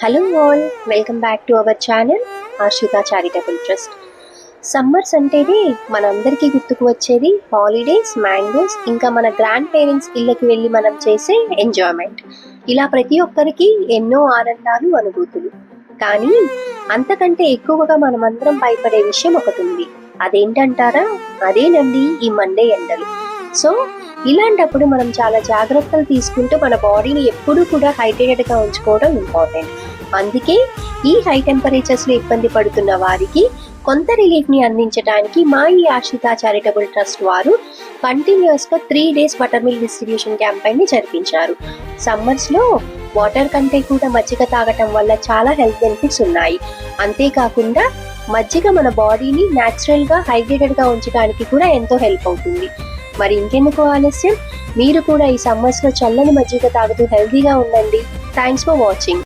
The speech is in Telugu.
Hello all, welcome back to our channel ఆశ్రిత చారిటబుల్ ట్రస్ట్. సమ్మర్స్ అంటేనే మనందరికీ గుర్తుకు వచ్చేది హాలిడేస్, మ్యాంగోస్, ఇంకా మన గ్రాండ్ పేరెంట్స్ ఇళ్ళకి వెళ్ళి మనం చేసే ఎంజాయ్మెంట్. ఇలా ప్రతి ఒక్కరికి ఎన్నో ఆనందాలు, అనుభూతులు. కానీ అంతకంటే ఎక్కువగా మనమందరం భయపడే విషయం ఒకటి ఉంది. అదేంటంటారా? అదేనండి ఈ మండే ఎండలు. సో ఇలాంటప్పుడు మనం చాలా జాగ్రత్తలు తీసుకుంటూ మన బాడీని ఎప్పుడూ కూడా హైడ్రేటెడ్గా ఉంచుకోవడం ఇంపార్టెంట్. అందుకే ఈ హై టెంపరేచర్స్లో ఇబ్బంది పడుతున్న వారికి కొంత రిలీఫ్ని అందించడానికి మా ఈ ఆశ్రిత చారిటబుల్ ట్రస్ట్ వారు కంటిన్యూస్గా 3 days butter milk distribution campaign జరిపించారు. సమ్మర్స్లో వాటర్ కంటే కూడా మజ్జిగ తాగటం వల్ల చాలా హెల్త్ బెనిఫిట్స్ ఉన్నాయి. అంతేకాకుండా మజ్జిగ మన బాడీని న్యాచురల్గా హైడ్రేటెడ్గా ఉంచడానికి కూడా ఎంతో హెల్ప్ అవుతుంది. మరి ఇంకెందుకు ఆలస్యం, మీరు కూడా ఈ సమ్మర్స్లో చల్లని మజ్జిగ తాగుతూ హెల్తీగా ఉండండి. Thanks for watching.